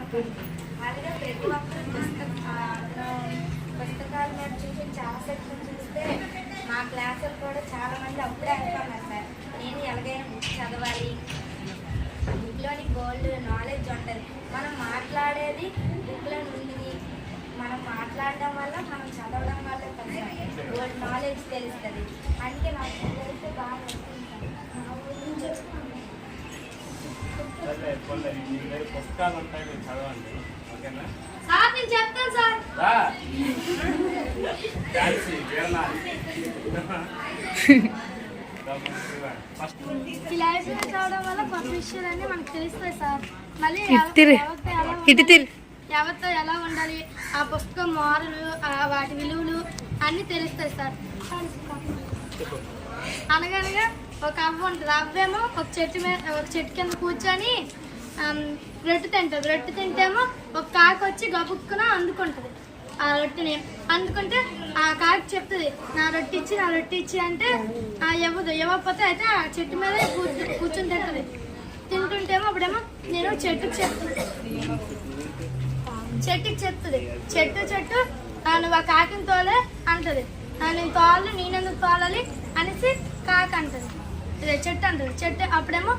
అలాగే ప్రతి ఒక్కరు పుస్తకాల మీద చూసి చాలా సెక్షన్ చూస్తే మా క్లాసులు కూడా చాలా మంది అప్పుడే అనుకున్నారు సార్, నేను ఎలాగైనా బుక్ చదవాలి, బుక్లోని గోల్డ్ నాలెడ్జ్ ఉంటుంది. మనం మాట్లాడేది బుక్లో నుండి, మనం మాట్లాడడం వల్ల మనం చదవడం వల్ల కొంచెం గోల్డ్ నాలెడ్జ్ తెలుస్తుంది. అందుకే నాకు తెలిస్తే బాగా పుస్తకాలు ఉంటాయి, మీరు చదవండి. ఓకేనా సార్? నేను చెప్తాను సార్. ఈ లైబ్రరీ చదవడం వల్ల కొత్త విషయాలన్నీ మనకు తెలుస్తాయి సార్. మళ్ళీ ఎవరితో ఎలా ఉండాలి, ఆ పుస్తకం మారులు, వాటి విలువలు అన్నీ తెలుస్తాయి సార్. అనగనగా ఒక అవ్వ ఉంటుంది. అవ్వేమో ఒక చెట్టు కింద కూర్చొని రొట్టె తింటుంది. రొట్టె తింటేమో ఒక కాకి వచ్చి గబుక్కున అందుకుంటుంది. ఆ రొట్టెని అందుకుంటే ఆ కాకి చెప్తుంది, నా రొట్టె ఇచ్చి అంటే ఇవ్వకపోతే అయితే ఆ చెట్టు మీద కూర్చొని తింటుంది. తింటుంటేమో అప్పుడేమో నేను చెట్టుకి చెప్తుంది. చెట్టు నువ్వు ఆ కాకిని తోలే అంటది. నేను తోలు, నేనెందుకు తోలాలి అనేసి కాకి అంటది. చెట్టు అంటది. చెట్టు అప్పుడేమో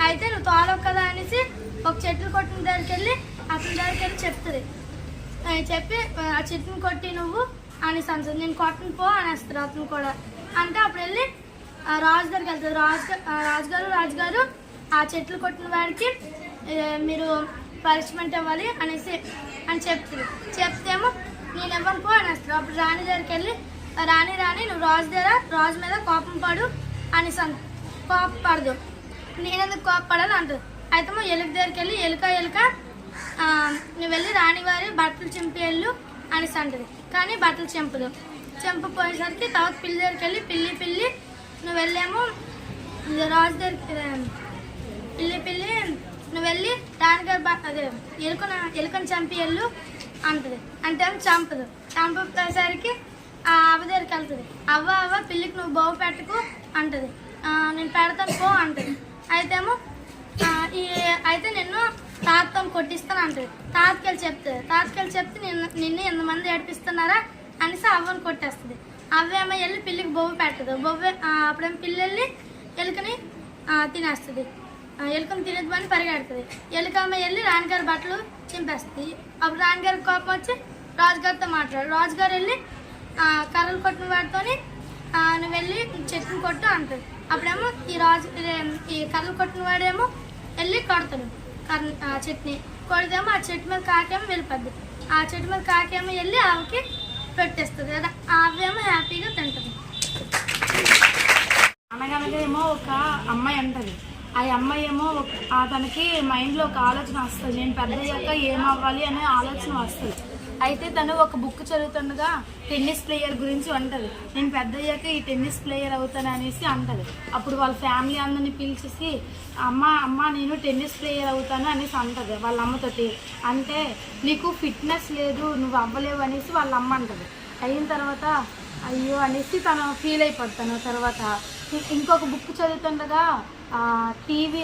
అయితే నువ్వు తోలవు కదా అనేసి ఒక చెట్లు కొట్టిన దగ్గరికి వెళ్ళి చెప్తుంది. చెప్పి ఆ చెట్టుని కొట్టి నువ్వు అనేసి అంటుంది. నేను కొట్టను పో అనేస్తారు అతను కూడా. అంటే అప్పుడు వెళ్ళి రాజు దగ్గరికి వెళ్తుంది. రాజుగారు ఆ చెట్లు కొట్టిన వాడికి మీరు పనిష్మెంట్ ఇవ్వాలి అని చెప్తుంది. చెప్తేమో నేను ఇవ్వను పో అనేస్తారు. అప్పుడు రాణి దగ్గరికి వెళ్ళి రాణి నువ్వు రాజు మీద కోపం పడు అనేసి కోపపడదు, నేనెందుకు కోపపడాలి అంటుంది. అయితే ఎలుక దగ్గరికి వెళ్ళి ఎలుక నువ్వు వెళ్ళి రాణివారి బట్టలు చింపేళ్ళు అనేసి అంటుంది. కానీ బట్టలు చెంపపోయేసరికి తర్వాత పిల్లి దగ్గరికి వెళ్ళి పిల్లి నువ్వు వెళ్ళేమో రాజు దగ్గరికి పిల్లి నువ్వు వెళ్ళి రాణిగారి అదే ఎలుకను చంపేళ్ళు అంటుంది. అంటే చంపేసరికి ఆ అవ్వ దగ్గరికి వెళ్తుంది. అవ్వ పిల్లికి నువ్వు బావు పెట్టకు అంటుంది. నేను పెడతాను పో అంటుంది. అయితే నిన్ను తాతతో కొట్టిస్తాను అంటుంది. తాతకెళ్ళి చెప్తే నిన్ను ఎంతమంది ఏడిపిస్తున్నారా అనేసి అవ్వని కొట్టేస్తుంది. అవ్వేమో వెళ్ళి పిల్లికి బొవ్వ పెట్టదు. అప్పుడేమో పిల్లి వెళ్ళి ఎలుకని తినేస్తుంది. ఎలుకని తినేది పని పరిగెడుతుంది. ఎలుకమ్మ వెళ్ళి రాణిగారి బట్టలు చింపేస్తుంది. అప్పుడు రాణిగారికి కోపం వచ్చి రాజుగారితో మాట్లాడు. రాజుగారు వెళ్ళి కర్రలు కొట్టిన వాడితో నువ్వు వెళ్ళి చెట్టుని కొట్టు అంటుంది. అప్పుడేమో ఈ కర్రలు కొట్టిన వాడేమో వెళ్ళి కొడతాడు చెట్టుని. కొడితేమో ఆ చెట్టు మీద కాకేమో వెళ్ళిపోద్ది. ఆ చెట్టు మీద కాకేమో వెళ్ళి ఆమెకి పెట్టేస్తుంది కదా, ఆవేమో హ్యాపీగా తింటుంది. అనగనగా ఏమో ఒక అమ్మాయి అంటది. ఆ అమ్మాయి ఏమో తనకి మైండ్లో ఒక ఆలోచన వస్తుంది, నేను పెద్ద అయ్యాక ఏమవ్వాలి అనే ఆలోచన వస్తుంది. అయితే తను ఒక బుక్ చదువుతుండగా టెన్నిస్ ప్లేయర్ గురించి అంటది. నేను పెద్ద అయ్యాక ఈ టెన్నిస్ ప్లేయర్ అవుతాను అనేసి అంటది. అప్పుడు వాళ్ళ ఫ్యామిలీ అందరినీ పిలిచేసి అమ్మ నేను టెన్నిస్ ప్లేయర్ అవుతాను అనేసి అంటది వాళ్ళ అమ్మతోటి. అంటే నీకు ఫిట్నెస్ లేదు, నువ్వు అవ్వలేవు అనేసి వాళ్ళ అమ్మ అంటది. అయిన తర్వాత అయ్యో అనేసి తను ఫీల్ అయిపోతాను. తర్వాత ఇంకొక బుక్ చదువుతుండగా టీవీ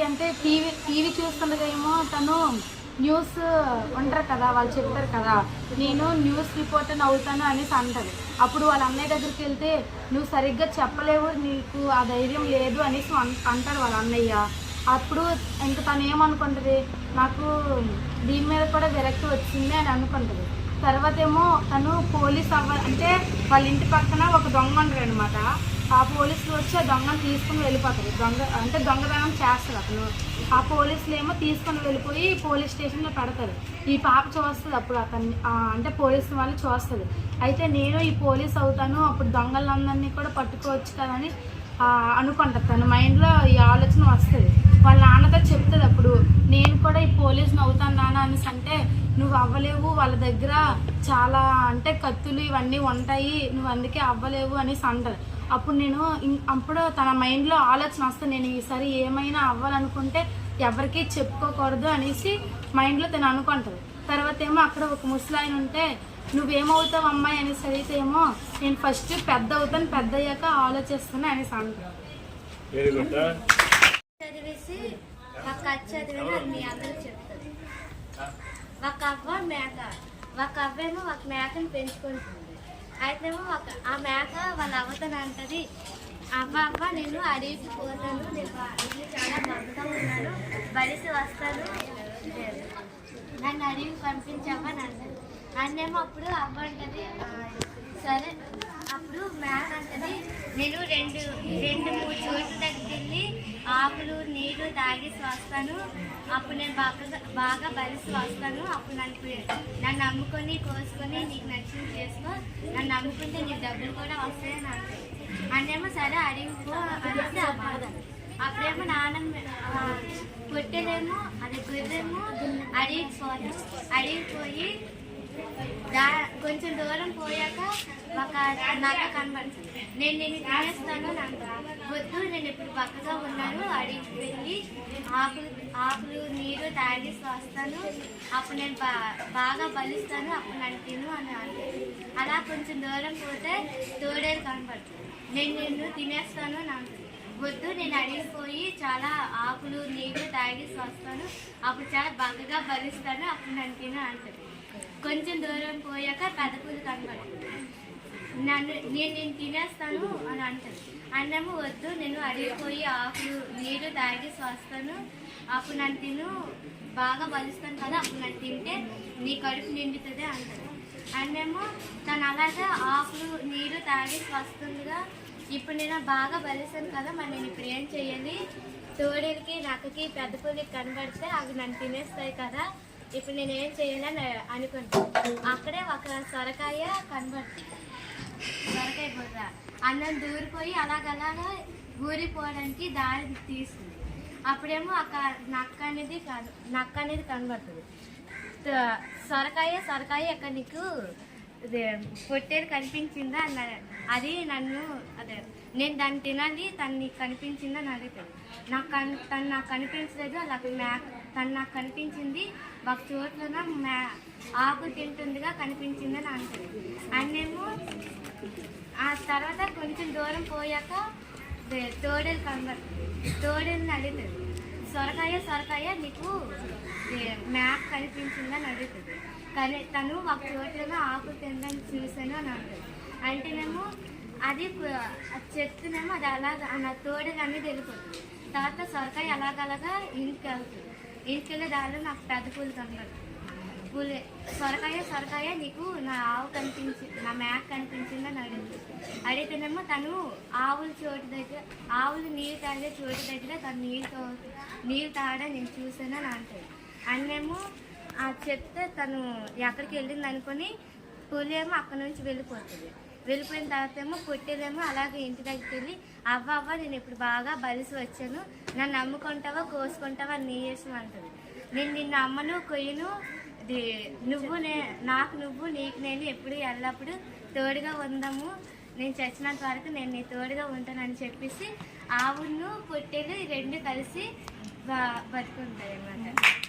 చూస్తుండగా ఏమో తను న్యూస్ ఉంటారు కదా, వాళ్ళు చెప్తారు కదా నేను న్యూస్ రిపోర్టర్ అవుతాను అనేసి అంటది. అప్పుడు వాళ్ళ అన్నయ్య దగ్గరికి వెళ్తే నువ్వు సరిగ్గా చెప్పలేవు, నీకు ఆ ధైర్యం లేదు అనేసి అంటాడు వాళ్ళ అన్నయ్య. అప్పుడు ఇంకా తను ఏమనుకుంటుంది, నాకు దీని మీద కూడా విరక్తి వచ్చింది అని అనుకుంటుంది. తర్వాత ఏమో తను పోలీస్ అంటే వాళ్ళ ఇంటి పక్కన ఒక దొంగ ఉంటాడు అనమాట. ఆ పోలీసులు వచ్చి ఆ దొంగను తీసుకుని వెళ్ళిపోతారు. దొంగతనం చేస్తారు అతను. ఆ పోలీసులు ఏమో తీసుకొని వెళ్ళిపోయి పోలీస్ స్టేషన్లో పెడతారు. ఈ పాప చూస్తుంది అప్పుడు అతన్ని, అంటే పోలీసు వాళ్ళు చూస్తుంది. అయితే నేను ఈ పోలీస్ అవుతాను, అప్పుడు దొంగలందరినీ కూడా పట్టుకోవచ్చు కదా అని అనుకుంటుంది. తన మైండ్లో ఈ ఆలోచన వస్తుంది. వాళ్ళ నాన్నతో చెప్తుంది అప్పుడు నేను కూడా ఈ పోలీసుని అవుతాను నాన్న అనేసి. అంటే నువ్వు అవ్వలేవు, వాళ్ళ దగ్గర చాలా అంటే కత్తులు ఇవన్నీ ఉంటాయి, నువ్వు అందుకే అవ్వలేవు అనేసి అంటారు. అప్పుడు తన మైండ్లో ఆలోచన వస్తుంది, నేను ఈసారి ఏమైనా అవ్వాలనుకుంటే ఎవరికి చెప్పుకోకూడదు అనేసి మైండ్లో తను అనుకుంటుంది. తర్వాత ఏమో అక్కడ ఒక ముసలాయన ఉంటే నువ్వేమవుతావు అమ్మాయి అనేసి అడిగితే ఏమో నేను ఫస్ట్ పెద్ద అవుతాను, పెద్ద అయ్యాక ఆలోచిస్తాను అనేసి అంటాను. చదివేసి మా కథ చదివి మీ అందరికి చెప్తాను. ఒక అవ్వ మేక, ఒక అవ్వేమో ఒక మేకను పెంచుకుంటుంది. అయితేమో ఆ మేక వాళ్ళ అవ్వతను అంటది, అవ్వ నేను అడవికి పోతాను, నేను చాలా బతుగా ఉన్నాను, బలిసి వస్తాను, నన్ను అడవికి పంపించవ్వని అంటది. అన్నేమో అప్పుడు అవ్వ అంటది సరే. అప్పుడు మేక అంటది, నేను రెండు మూడు చోట్ల దగ్గరికి వెళ్ళి ఆకులు నీరు తాగేసి వస్తాను, అప్పుడు నేను బాగా బలిసి వస్తాను, అప్పుడు నన్ను అమ్ముకొని కోసుకొని నీకు నచ్చింది చేసుకో, నన్ను అమ్ముకుంటే నీకు డబ్బులు కూడా వస్తాయని అంటారు. అన్నేమో సరే అడిగిపో అనేసి అప్పుడేమో పొట్టేలేమో అది గుర్రేమో అడిగిపోయి కొంచెం దూరం పోయాక ఒక నక్క కనబడుతుంది. నేను నిన్ను తినేస్తాను వద్దు, నేను ఇప్పుడు పక్కగా ఉన్నాను, అడిగి వెళ్ళి ఆకులు నీరు తాగేసి వస్తాను, అప్పుడు నేను బాగా బలిస్తాను, అప్పుడు నన్ను తిను అని అంటాను. అలా కొంచెం దూరం పోతే తోడేలు కనబడుతుంది. నేను నిన్ను తినేస్తాను అని అంటుంది. వద్దు, నేను అడిగిపోయి చాలా ఆకులు నీరు తాగేసి వస్తాను, అప్పుడు చాలా బాగా బలిస్తాను, అప్పుడు నన్ను తిను అంటుంది. కొంచెం దూరం పోయాక పెదపులు కనబడుతుంది. నేను తినేస్తాను అని అంటుంది. అన్నము వద్దు, నేను అడిగిపోయి ఆకులు నీరు తాగేసి వస్తాను, అప్పుడు నన్ను తిను బాగా బలుస్తాను కదా, అప్పుడు నన్ను తింటే నీ కడుపు నిండుతుంది అంటుంది. అన్నేమో తను అలాగే ఆకులు నీరు తాగేసి వస్తుందిగా, ఇప్పుడు నేను బాగా బలిస్తాను కదా, మరి నేను ఇప్పుడు ఏం చేయాలి, తోడేలకి నక్కకి పెద్ద పులికి కనబడితే అవి నన్ను తినేస్తాయి కదా, ఇప్పుడు నేను ఏం చేయాలని అనుకుంటాను. అక్కడే ఒక సొరకాయ కనబడుతుంది, సొరకాయ బుర్ర. అన్నం దూరిపోయి అలాగలాగా ఊరిపోవడానికి దారి తీస్తుంది. అప్పుడేమో నక్క అనేది కనబడుతుంది. సొరకాయ ఎక్కడ నీకు పొట్టేరు కనిపించిందా అన్నాడు. అది నేను దాన్ని తినాలి, తను నీకు కనిపించిందా అని అడుగుతాడు. తను నాకు కనిపించలేదు, అలాగే తను నాకు కనిపించింది ఒక చోట్ల ఆకు తింటుందిగా కనిపించిందని అంటుంది. అన్నేమో ఆ తర్వాత కొంచెం దూరం పోయాక తోడేలు కనబడుతుంది. తోడేలుని అడుగుతుంది, సొరకాయ నీకు మ్యాప్ కనిపించిందని అడుగుతుంది. కానీ తను ఒక చోట్ల ఆకు తినడానికి చూసాను అని అంటుంది. అంటేనేమో అది చెప్తేనేమో అది అలాగా నా తోడేలు అనేది వెళ్ళిపోతుంది. తర్వాత సొరకాయ అలాగలాగా ఇంటికి వెళ్తుంది. ఇంటికెళ్ళే దారిలో నాకు పెద్ద పూలు కనబడుతుంది. సొరకాయ నీకు నా మ్యాక్ కనిపించిందని అడిగితేనేమో తను ఆవులు నీళ్ళు తాగే చోటు దగ్గర తను నీళ్ళు తాగడం నేను చూసానని అంటాడు. అన్నేమో చెప్తే తను ఎక్కడికి వెళ్ళింది అనుకుని పులి ఏమో అక్కడి నుంచి వెళ్ళిపోతుంది. వెళ్ళిపోయిన తర్వాత ఏమో పొట్టేలేమో అలాగే ఇంటి దగ్గరికి వెళ్ళి అవ్వ నేను ఇప్పుడు బాగా బలిసి వచ్చాను, నన్ను అమ్ముకుంటావా కోసుకుంటావా నీ ఇష్టం అంటుంది. నేను నిన్ను అమ్మను కొయ్యను, నువ్వు నీకు నేను ఎప్పుడు ఎల్లప్పుడు తోడుగా ఉందాము, నేను చచ్చినంత వరకు నేను నీ తోడుగా ఉంటానని చెప్పేసి ఆవును పొట్టేలు రెండు కలిసి బతుకుంటాయి అన్నమాట.